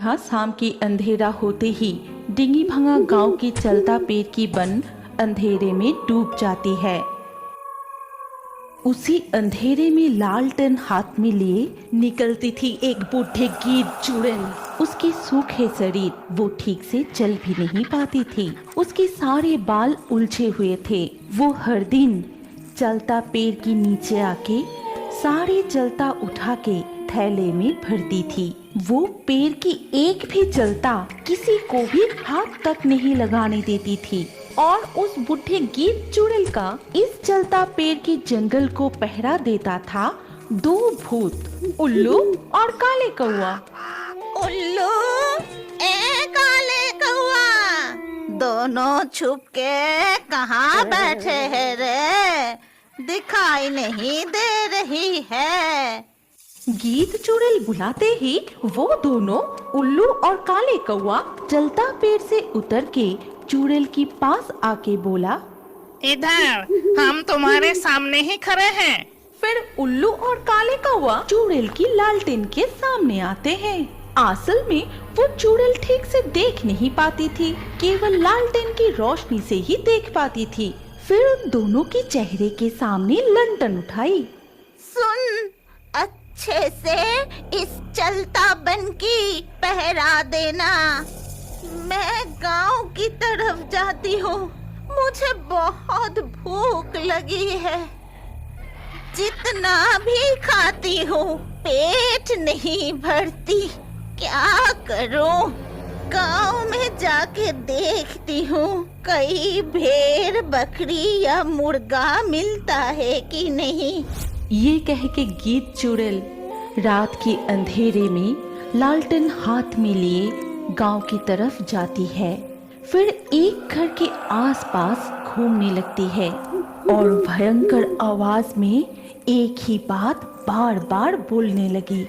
तरह शाम की अंधेरा होते ही डिंगी भंगा गांव की चलता पेड़ की बन अंधेरे में डूब जाती है। उसी अंधेरे में लालटेन हाथ में लिए निकलती थी एक बूढ़ी गीद चुड़ैल। उसके सूखे शरीर वो ठीक से चल भी नहीं पाती थी। उसके सारे बाल उलझे हुए थे। वो हर दिन चलता पेड़ के नीचे आके सारे चलता उठा के थैले में भरती थी। वो पेड़ की एक भी चलता किसी को भी हाथ तक नहीं लगाने देती थी। और उस बुढ़े गीद चुड़ैल का इस चलता पेड़ के जंगल को पहरा देता था दो भूत, उल्लू और काले कौआ। उल्लू ए काले कौआ, दोनों छुप के कहाँ बैठे हैं रे? दिखाई नहीं दे रही है। गीद चुड़ैल बुलाते ही वो दोनों उल्लू और काले कौआ चलता पेड़ से उतर के चुड़ैल के पास आके बोला, इधर हम तुम्हारे सामने ही खड़े हैं। फिर उल्लू और काले कौआ चुड़ैल की लालटेन के सामने आते हैं। असल में वो चुड़ैल ठीक से देख नहीं पाती थी, केवल लालटेन की रोशनी से ही देख पाती थी। फिर उन दोनों के चेहरे के सामने लंटन उठाई। सुन, अच्छे से इस चलता बन की पहरा देना। मैं गांव की तरफ जाती हूँ, मुझे बहुत भूख लगी है। जितना भी खाती हूँ पेट नहीं भरती, क्या करूँ? गांव में जाके देखती हूँ कहीं भेड़, बकरी या मुर्गा मिलता है कि नहीं। ये कह के गीद चुड़ैल रात के अंधेरे में लालटेन हाथ में लिए गांव की तरफ जाती है। फिर एक घर के आसपास घूमने लगती है और भयंकर आवाज में एक ही बात बार बार बोलने लगी,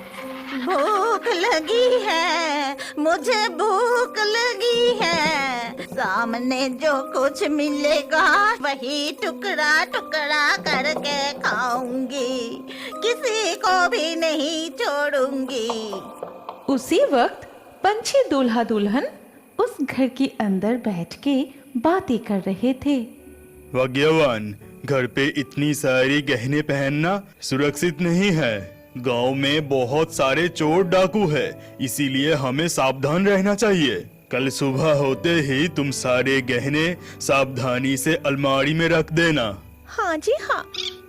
भूख लगी है, मुझे भूख लगी है। सामने जो कुछ मिलेगा वही टुकड़ा टुकड़ा करके खाऊंगी, किसी को भी नहीं छोड़ूंगी। उसी वक्त पंछी दूल्हा दुल्हन उस घर के अंदर बैठ के बातें कर रहे थे। भाग्यवान, घर पे इतनी सारी गहने पहनना सुरक्षित नहीं है। गांव में बहुत सारे चोर डाकू है, इसीलिए हमें सावधान रहना चाहिए। कल सुबह होते ही तुम सारे गहने सावधानी से अलमारी में रख देना। हाँ जी हाँ,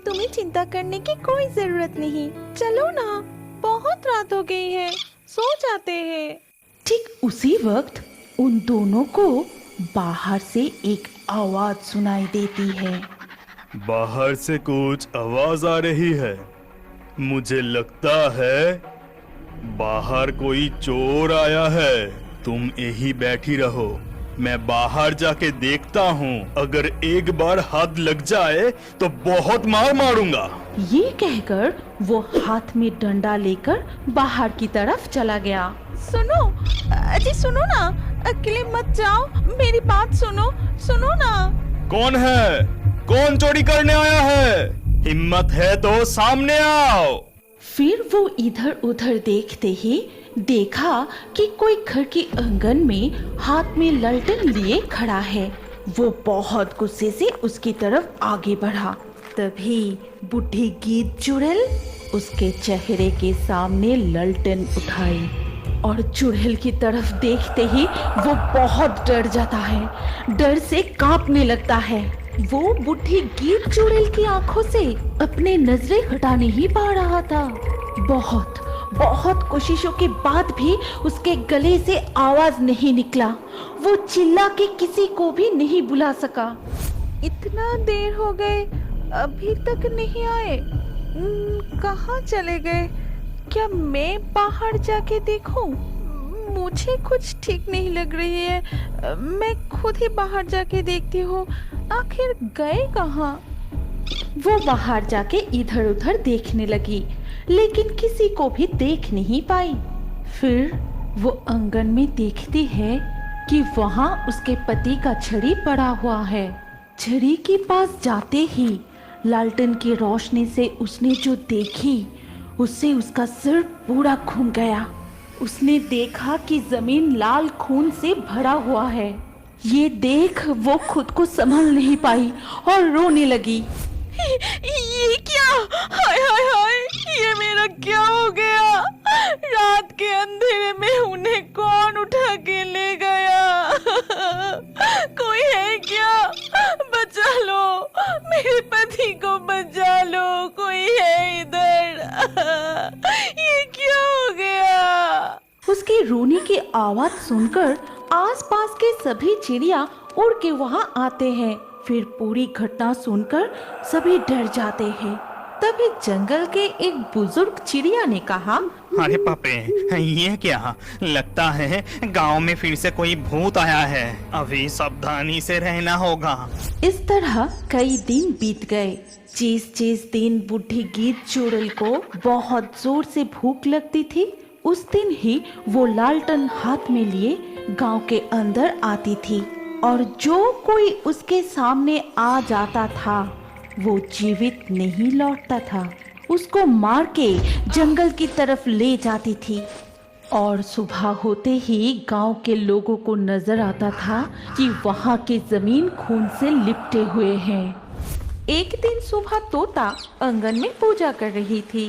तुम्हें चिंता करने की कोई जरूरत नहीं। चलो ना, बहुत रात हो गई है, सो जाते हैं। ठीक उसी वक्त उन दोनों को बाहर से एक आवाज सुनाई देती है। बाहर से कुछ आवाज आ रही है। मुझे लगता है बाहर कोई चोर आया है। तुम यही बैठी रहो, मैं बाहर जाके देखता हूँ। अगर एक बार हाथ लग जाए तो बहुत मार मारूंगा। ये कहकर वो हाथ में डंडा लेकर बाहर की तरफ चला गया। सुनो, अजी सुनो ना, अकेले मत जाओ, मेरी बात सुनो, सुनो ना। कौन है? कौन चोरी करने आया है? हिम्मत है तो सामने आओ। फिर वो इधर उधर देखते ही देखा कि कोई घर के आंगन में हाथ में ललटेन लिए खड़ा है। वो बहुत गुस्से से उसकी तरफ आगे बढ़ा। तभी बुढ़ी गीद चुड़ैल उसके चेहरे के सामने ललटेन उठाई और चुड़ैल की तरफ देखते ही वो बहुत डर जाता है, डर से कांपने लगता है। वो बुढ़ी गीद चुड़ैल की आंखों से अपने नजरें हटा नहीं पा रहा था। बहुत कोशिशों के बाद भी उसके गले से आवाज नहीं निकला। वो चिल्ला के किसी को भी नहीं बुला सका। इतना देर हो गए, अभी तक नहीं आए। कहाँ चले गए? क्या मैं बाहर जाके देखूं? मुझे कुछ ठीक नहीं लग रही है। मैं खुद ही बाहर जाके देखती हूँ, आखिर गए कहाँ? वो बाहर जाके इधर उधर देखने लगी, लेकिन किसी को भी देख नहीं पाई। फिर वो आंगन में देखती है कि वहाँ उसके पति का छड़ी पड़ा हुआ है। छड़ी के पास जाते ही लालटेन की रोशनी से उसने जो देखी, उससे उसका सिर पूरा घूम गया। उसने देखा कि जमीन लाल खून से भरा हुआ है। ये देख वो खुद को संभाल नहीं पाई और रोने लगी। ये क्या? हाय हाय हाय, ये मेरा क्या हो गया? रात के अंधेरे में उन्हें कौन उठा के ले गया? कोई है क्या? बचा लो, मेरे पति को बचा लो, कोई है इधर? ये क्या हो गया? उसके रोने की आवाज सुनकर आसपास के सभी चिड़िया उड़ के वहां आते हैं। फिर पूरी घटना सुनकर सभी डर जाते हैं। तभी जंगल के एक बुजुर्ग चिड़िया ने कहा, अरे पापे, ये क्या? लगता है गांव में फिर से कोई भूत आया है। अभी सावधानी से रहना होगा। इस तरह कई दिन बीत गए। जिस दिन बूढ़ी गीत चुड़ैल को बहुत जोर से भूख लगती थी, उस दिन ही वो लालटेन हाथ में लिए गांव के अंदर आती थी और जो कोई उसके सामने आ जाता था वो जीवित नहीं लौटता था। उसको मार के जंगल की तरफ ले जाती थी और सुबह होते ही गांव के लोगों को नजर आता था कि वहां की जमीन खून से लिपटे हुए हैं। एक दिन सुबह तोता आंगन में पूजा कर रही थी।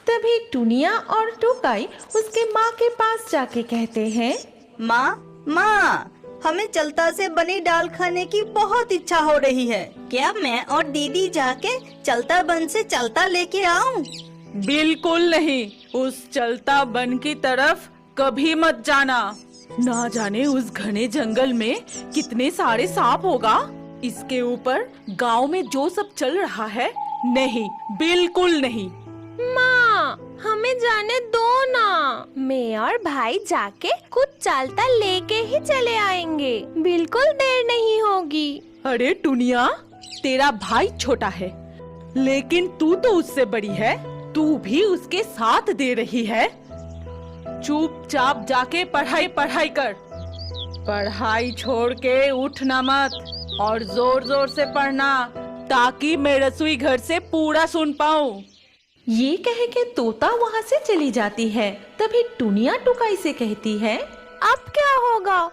तभी टुनिया और टुकाई उसके माँ के पास जाके कहते हैं, माँ, हमें चलता से बनी दाल खाने की बहुत इच्छा हो रही है। क्या मैं और दीदी जाके चलता बन से चलता लेके आऊं? बिल्कुल नहीं, उस चलता बन की तरफ कभी मत जाना। ना जाने उस घने जंगल में कितने सारे सांप होगा। इसके ऊपर गांव में जो सब चल रहा है, नहीं, बिल्कुल नहीं। माँ, हमें जाने दो ना। मैं और भाई जाके कुछ चालता लेके ही चले आएंगे। बिल्कुल देर नहीं होगी। अरे टुनिया, तेरा भाई छोटा है, लेकिन तू तो उससे बड़ी है। तू भी उसके साथ दे रही है। चुपचाप जाके पढ़ाई कर। पढ़ाई छोड़ के उठना मत और जोर जोर से पढ़ना, ताकि मैं रसोई घर से पूरा सुन पाऊँ। ये कह के तोता वहाँ से चली जाती है। तभी टुनिया टुकाई से कहती है, अब क्या होगा?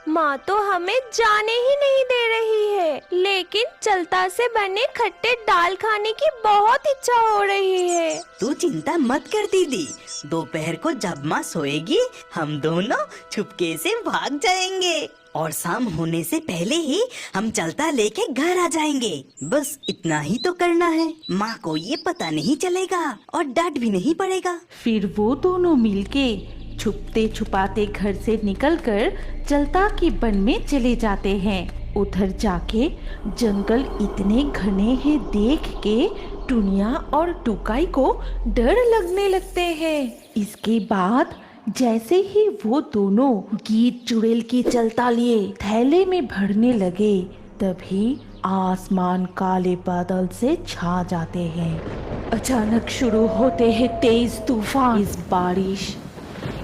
माँ तो हमें जाने ही नहीं दे रही है, लेकिन चलता से बने खट्टे दाल खाने की बहुत इच्छा हो रही है। तू चिंता मत कर दीदी, दोपहर को जब माँ सोएगी हम दोनों छुपके से भाग जाएंगे और शाम होने से पहले ही हम चलता लेके घर आ जाएंगे। बस इतना ही तो करना है, माँ को ये पता नहीं चलेगा और डांट भी नहीं पड़ेगा। फिर वो दोनों मिलके छुपते छुपाते घर से निकलकर चलता के वन में चले जाते हैं। उधर जाके जंगल इतने घने हैं देख के टुनिया और टुकाई को डर लगने लगते हैं। इसके बाद जैसे ही वो दोनों गीत चुड़ैल की चलता लिए थैले में भरने लगे, तभी आसमान काले बादल से छा जाते हैं। अचानक शुरू होते हैं तेज तूफान, इस बारिश।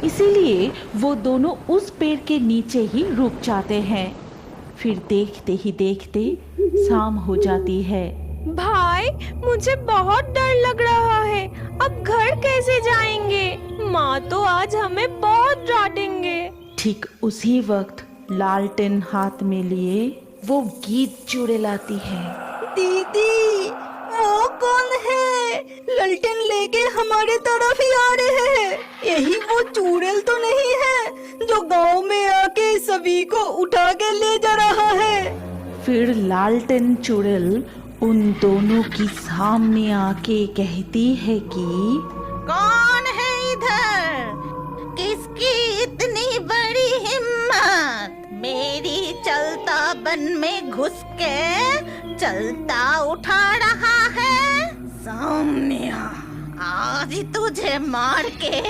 इसीलिए वो दोनों उस पेड़ के नीचे ही रुक जाते हैं। फिर देखते ही देखते शाम हो जाती है। भाई, मुझे बहुत डर लग रहा है। अब घर कैसे जाएंगे? माँ तो आज हमें बहुत डांटेंगे। ठीक उसी वक्त लालटेन हाथ में लिए वो गीत चुड़ैल आती है। दीदी, वो कौन है? लालटेन लेके हमारे तरफ ही आ रहे हैं। यही वो चुड़ैल तो नहीं है जो गांव में आके सभी को उठा के ले जा रहा है? फिर लालटेन चुड़ैल उन दोनों की सामने आके कहती है कि कौन है इधर? किसकी इतनी बड़ी हिम्मत मेरी चलता बन में घुस के चलता उठा रहा है? सामने आ, आज तुझे मार के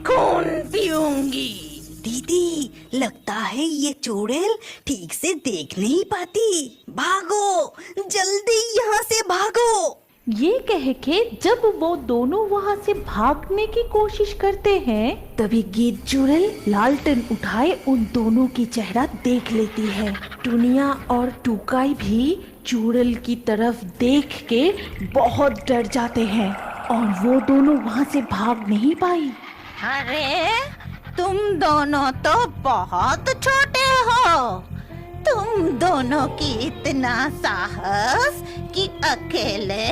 खून पीऊंगी। दीदी, लगता है ये चुड़ैल ठीक से देख नहीं पाती। भागो, जल्दी यहाँ से भागो। ये कह के जब वो दोनों वहाँ से भागने की कोशिश करते हैं, तभी गीत चुड़ैल लालटेन उठाए उन दोनों की चेहरा देख लेती है। टुनिया और टुकाई भी चुड़ैल की तरफ देख के बहुत डर जाते हैं और वो दोनों वहाँ से भाग नहीं पाई। अरे, तुम दोनों तो बहुत छोटे हो। तुम दोनों की इतना साहस कि अकेले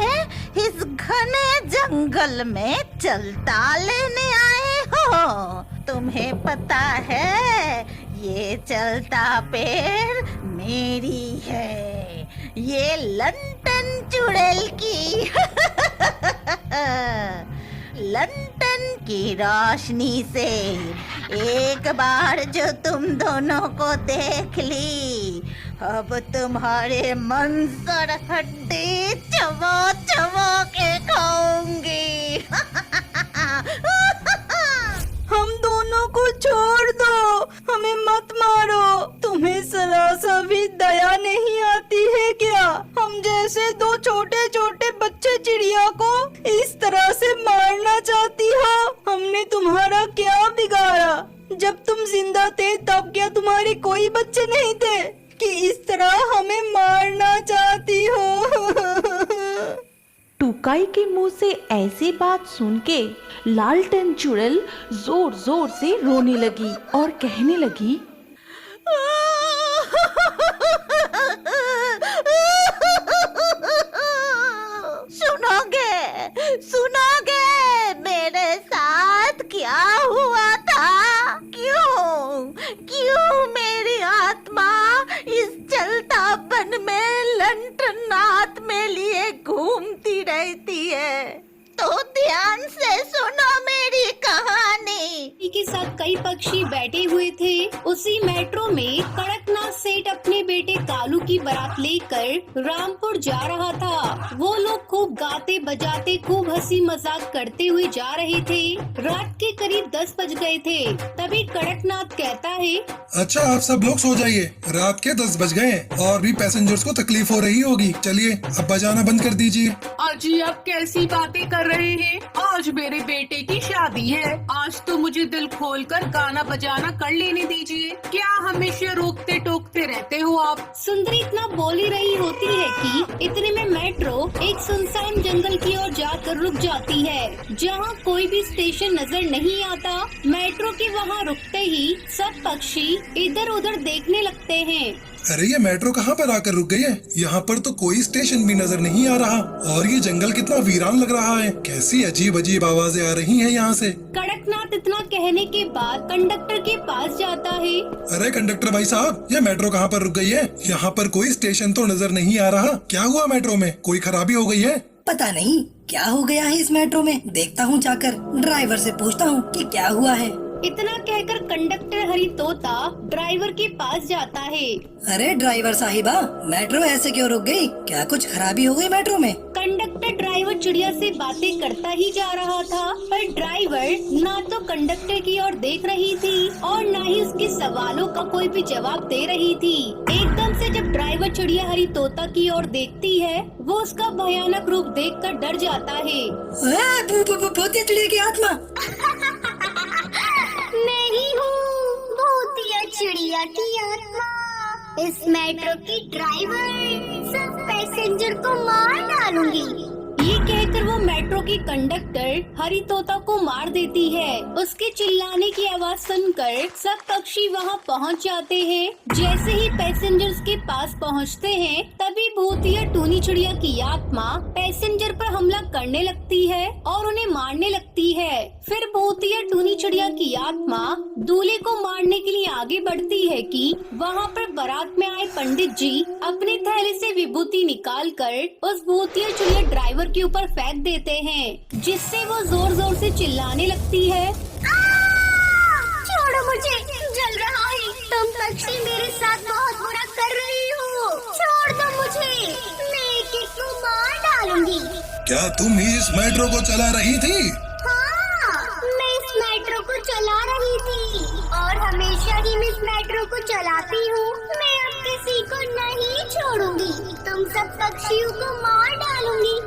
इस घने जंगल में चलता लेने आए हो। तुम्हें पता है ये चलता पेड़ मेरी है, ये लंटन चुड़ैल की। लंटन की रोशनी से एक बार जो तुम दोनों को देख ली, अब तुम्हारे मंसर हड्डी चबा चबा के खाऊंगी। हम दोनों को छोड़ दो, हमें मत मारो। तुम्हें जरा सा भी दया नहीं आती है क्या? हम जैसे दो छोटे छोटे बच्चे चिड़िया को इस तरह से मारना चाहती हो? हमने तुम्हारा क्या बिगाड़ा? जब तुम जिंदा थे तब क्या तुम्हारे कोई बच्चे नहीं थे कि इस तरह हमें मारना चाहती हो? टुकाई के मुंह से ऐसी बात सुन के लालटेन चुड़ैल जोर जोर से रोने लगी और कहने लगी, सुनोगे मेरे साथ क्या हुआ था? क्यों मेरी आत्मा इस चलतापन में लंटन हाथ में लिए घूमती रहती है? तो ध्यान से सुनो मेरी कहानी। के साथ कई पक्षी बैठे हुए थे। उसी मेट्रो में कड़कनाथ सेठ अपने बेटे कालू की बारात लेकर रामपुर जा रहा था। वो लोग खूब गाते बजाते खूब हंसी मजाक करते हुए जा रहे थे। रात के करीब 10 बज गए थे। तभी कड़कनाथ कहता है, अच्छा आप सब लोग सो जाइए, रात के 10 बज गए और भी पैसेंजर्स को तकलीफ हो रही होगी। चलिए अब बजाना बंद कर दीजिए। अजी आप कैसी बातें कर रहे हैं? आज मेरे बेटे की शादी है। आज तो मुझे दिल खोलकर गाना बजाना कर लेने दीजिए। क्या हमेशा रोकते टोकते रहते हो आप? सुंदरी इतना बोल ही रही होती है कि इतने में मेट्रो एक सुनसान जंगल की ओर जाकर रुक जाती है, जहाँ कोई भी स्टेशन नजर नहीं आता। मेट्रो के वहाँ रुकते ही सब पक्षी इधर उधर देखने लगते हैं। अरे ये मेट्रो कहाँ पर आकर रुक गई है? यहाँ पर तो कोई स्टेशन भी नजर नहीं आ रहा और ये जंगल कितना वीरान लग रहा है। कैसी अजीब अजीब आवाजें आ रही हैं यहाँ से। कड़कनाथ इतना कहने के बाद कंडक्टर के पास जाता है। अरे कंडक्टर भाई साहब, ये मेट्रो कहाँ पर रुक गई है? यहाँ पर कोई स्टेशन तो नजर नहीं आ रहा। क्या हुआ मेट्रो में? कोई खराबी हो गई है? पता नहीं क्या हो गया है इस मेट्रो में। देखता हूँ जाकर, ड्राइवर से पूछता हूँ कि क्या हुआ है। इतना कहकर कंडक्टर हरी तोता ड्राइवर के पास जाता है। अरे ड्राइवर साहिबा, मेट्रो ऐसे क्यों रुक गई? क्या कुछ खराबी हो गई मेट्रो में? कंडक्टर ड्राइवर चिड़िया से बातें करता ही जा रहा था, पर ड्राइवर ना तो कंडक्टर की ओर देख रही थी और ना ही उसके सवालों का कोई भी जवाब दे रही थी। एकदम से जब ड्राइवर चिड़िया हरी तोता की ओर देखती है, वो उसका भयानक रूप देखकर डर जाता है। भूतिया चिड़िया की आत्मा। मैं ही हूँ भूतिया चिड़िया की आत्मा, इस मेट्रो की ड्राइवर। सब पैसेंजर को मार डालूंगी। ये कहकर वो मेट्रो की कंडक्टर हरी तोता को मार देती है। उसके चिल्लाने की आवाज सुनकर सब पक्षी वहाँ पहुँच जाते हैं। जैसे ही पैसेंजर्स के पास पहुँचते हैं, तभी भूतिया टूनी चिड़िया की आत्मा पैसेंजर पर हमला करने लगती है और उन्हें मारने लगती है। फिर भूतिया टूनी चिड़िया की आत्मा दूल्हे को मारने के लिए आगे बढ़ती है कि वहाँ पर बारात में आए पंडित जी अपने थैले से विभूति निकाल कर उस भूतिया चिड़िया ड्राइवर के ऊपर फेंक देते हैं, जिससे वो जोर जोर से चिल्लाने लगती है। छोड़ो मुझे, जल रहा है। तुम पक्षी मेरे साथ बहुत बुरा कर रही हो। छोड़ दो मुझे, मैं एक को मार डालूंगी। क्या तुम ही इस मेट्रो को चला रही थी? हाँ, मैं इस मेट्रो को चला रही थी और हमेशा ही मैं इस मेट्रो को चलाती हूँ। मैं अब किसी को नहीं छोड़ूंगी। तुम सब पक्षियों को मार डालूंगी।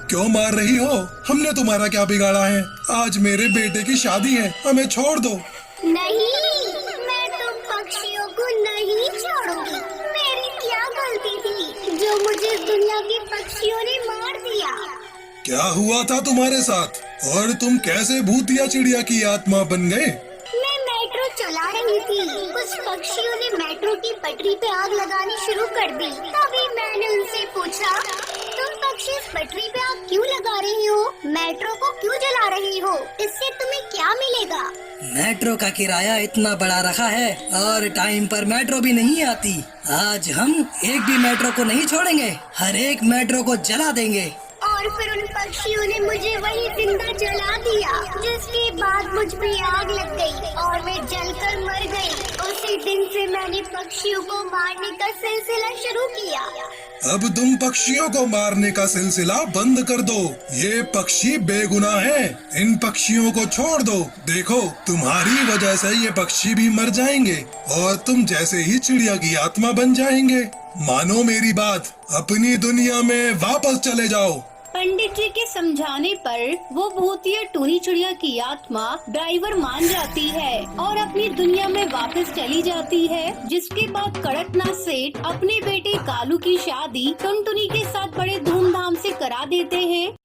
क्यों मार रही हो? हमने तुम्हारा क्या बिगाड़ा है? आज मेरे बेटे की शादी है, हमें छोड़ दो। नहीं, मैं तुम पक्षियों को नहीं छोड़ूंगी। मेरी क्या गलती थी जो मुझे इस दुनिया के पक्षियों ने मार दिया? क्या हुआ था तुम्हारे साथ और तुम कैसे भूतिया चिड़िया की आत्मा बन गए? मैं मेट्रो जला रही थी। कुछ पक्षियों ने मेट्रो की पटरी पे आग लगानी शुरू कर दी। तभी मैंने उनसे पूछा, तुम पक्षी इस पटरी पे आग क्यों लगा रही हो? मेट्रो को क्यों जला रही हो? इससे तुम्हें क्या मिलेगा? मेट्रो का किराया इतना बड़ा रखा है और टाइम पर मेट्रो भी नहीं आती। आज हम एक भी मेट्रो को नहीं छोड़ेंगे, हर एक मेट्रो को जला देंगे। और फिर उन पक्षियों ने मुझे वही जिंदा जला दिया, जिसके बाद मुझ पे आग लग गई और मैं जलकर मर गई। उसी दिन से मैंने पक्षियों को मारने का सिलसिला शुरू किया। अब तुम पक्षियों को मारने का सिलसिला बंद कर दो। ये पक्षी बेगुनाह हैं। इन पक्षियों को छोड़ दो। देखो, तुम्हारी वजह से ये पक्षी भी मर जाएंगे और तुम जैसे ही चिड़िया की आत्मा बन जाएंगे। मानो मेरी बात, अपनी दुनिया में वापस चले जाओ। पंडित जी के समझाने पर वो भूतिया टूनी चिड़िया की आत्मा ड्राइवर मान जाती है और अपनी दुनिया में वापस चली जाती है। जिसके बाद कड़कनाथ सेठ अपने बेटे कालू की शादी टुनटुनी के साथ बड़े धूमधाम से करा देते हैं।